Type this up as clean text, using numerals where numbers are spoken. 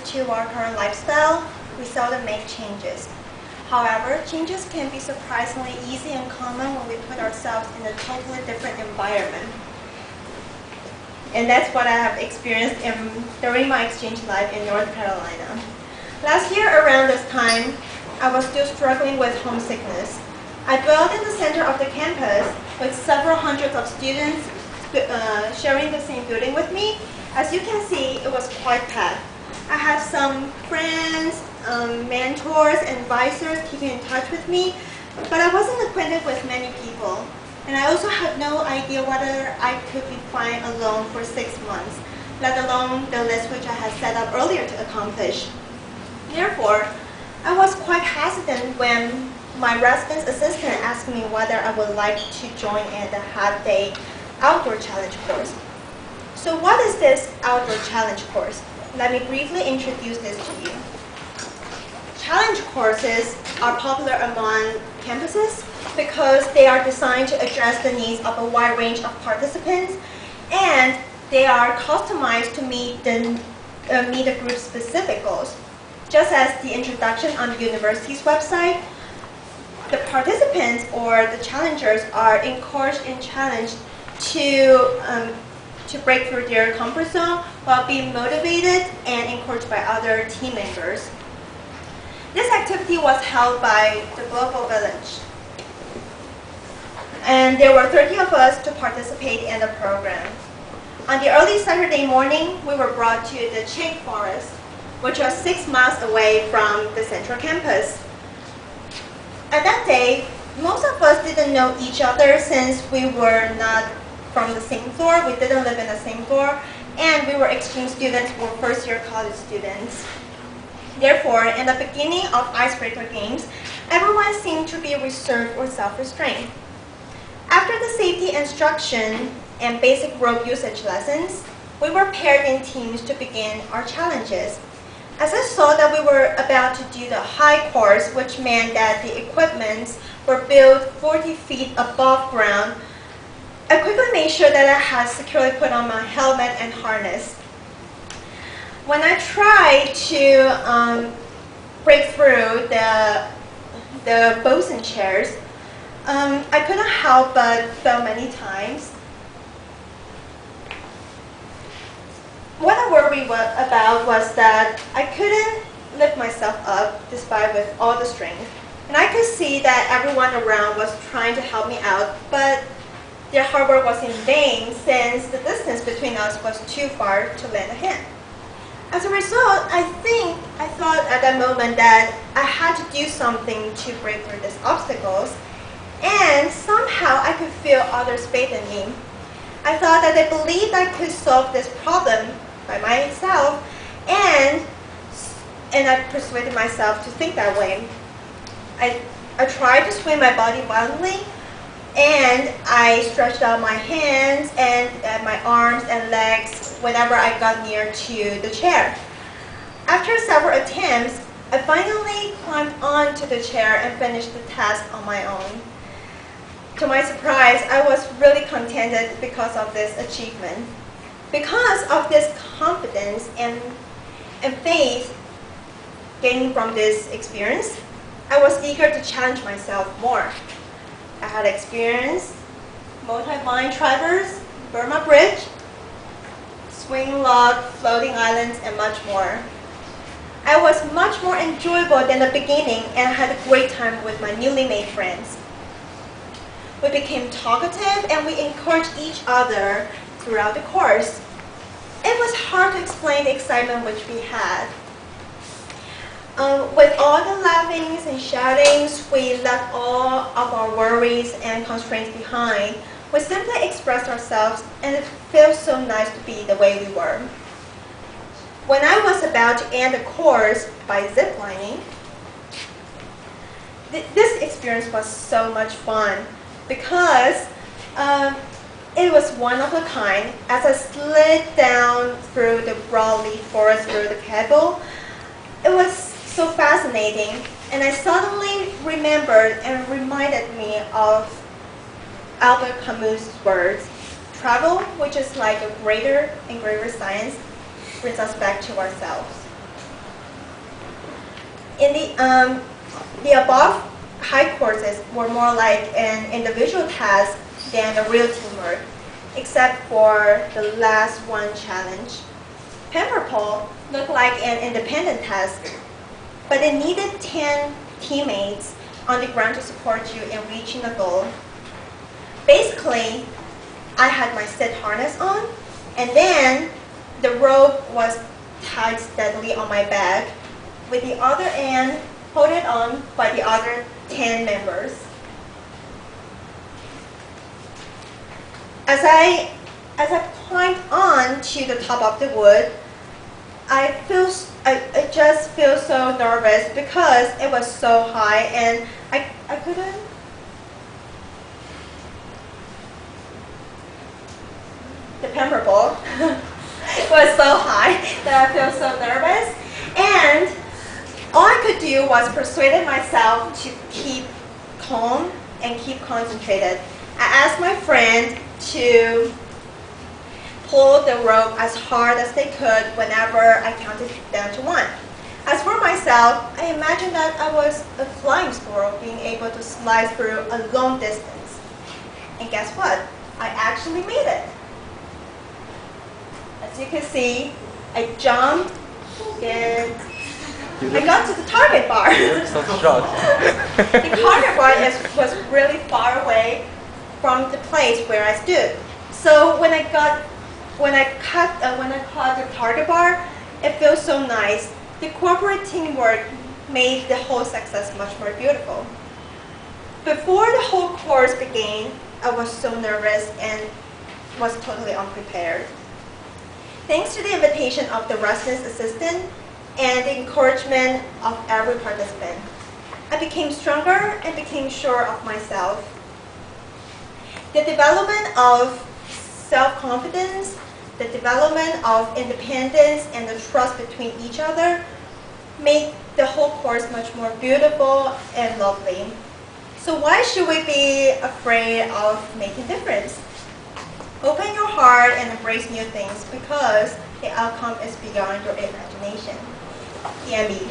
to our current lifestyle, we seldom make changes. However, changes can be surprisingly easy and common when we put ourselves in a totally different environment. And that's what I have experienced during my exchange life in North Carolina. Last year around this time, I was still struggling with homesickness. I dwelled in the center of the campus with several hundreds of students sharing the same building with me. As you can see, it was quite packed. I had some friends, mentors, and advisors keeping in touch with me, but I wasn't acquainted with many people. And I also had no idea whether I could be fine alone for 6 months, let alone the list which I had set up earlier to accomplish. Therefore, I was quite hesitant when my residence assistant asked me whether I would like to join in the half-day outdoor challenge course. So what is this outdoor challenge course? Let me briefly introduce this to you. Challenge courses are popular among campuses because they are designed to address the needs of a wide range of participants, and they are customized to meet the group's specific goals. Just as the introduction on the university's website, the participants or the challengers are encouraged and challenged to break through their comfort zone while being motivated and encouraged by other team members. This activity was held by the Global Village, and there were 30 of us to participate in the program. On the early Saturday morning, we were brought to the Chink Forest, which was 6 miles away from the central campus. At that day, most of us didn't know each other since we were not from the same floor, we didn't live in the same floor, and we were exchange students or first-year college students. Therefore, in the beginning of icebreaker games, everyone seemed to be reserved or self-restrained. After the safety instruction and basic rope usage lessons, we were paired in teams to begin our challenges. As I saw that we were about to do the high course, which meant that the equipments were built 40 feet above ground, I quickly made sure that I had securely put on my helmet and harness. When I tried to break through the bosun chairs, I couldn't help but fell many times. What I worried about was that I couldn't lift myself up despite with all the strength. And I could see that everyone around was trying to help me out, but their hard work was in vain since the distance between us was too far to lend a hand. As a result, I thought at that moment that I had to do something to break through these obstacles, and somehow I could feel others' faith in me. I thought that they believed I could solve this problem by myself, and I persuaded myself to think that way. I tried to swing my body violently, and I stretched out my hands and my arms and legs whenever I got near to the chair. After several attempts, I finally climbed onto the chair and finished the task on my own. To my surprise, I was really contented because of this achievement. Because of this confidence and faith gained from this experience, I was eager to challenge myself more. I had experienced multi-vine traverse, Burma Bridge, swing log, floating islands, and much more. I was much more enjoyable than the beginning and had a great time with my newly made friends. We became talkative and we encouraged each other throughout the course. It was hard to explain the excitement which we had. With all the laughings and shoutings, we left all of our worries and constraints behind. We simply expressed ourselves, and it felt so nice to be the way we were. When I was about to end the course by ziplining, this experience was so much fun because it was one of a kind. As I slid down through the broadleaf forest through the cable, it was so fascinating, and I suddenly remembered and reminded me of Albert Camus' words, "Travel, which is like a greater and greater science, brings us back to ourselves." In the above high courses were more like an individual task than a real teamwork, except for the last one challenge. Pamper Pole looked like an independent task, but it needed 10 teammates on the ground to support you in reaching the goal. Basically, I had my SID harness on, and then the rope was tied steadily on my back, with the other end holding on by the other 10 members. As I climbed on to the top of the wood, I just feel so nervous because it was so high and I couldn't. The Pamper Pole was so high that I feel so nervous, and all I could do was persuade myself to keep calm and keep concentrated. I asked my friend to pull the rope as hard as they could whenever I counted down to 1. As for myself, I imagined that I was a flying squirrel being able to slide through a long distance. And guess what? I actually made it. As you can see, I jumped and I got to the target bar. So shocked. The target bar was really far away from the place where I stood. So when I caught the target bar, it feels so nice. The corporate teamwork made the whole success much more beautiful. Before the whole course began, I was so nervous and was totally unprepared. Thanks to the invitation of the residence assistant and the encouragement of every participant, I became stronger and became sure of myself. The development of self-confidence, the development of independence, and the trust between each other made the whole course much more beautiful and lovely. So why should we be afraid of making difference? Open your heart and embrace new things because the outcome is beyond your imagination. EME.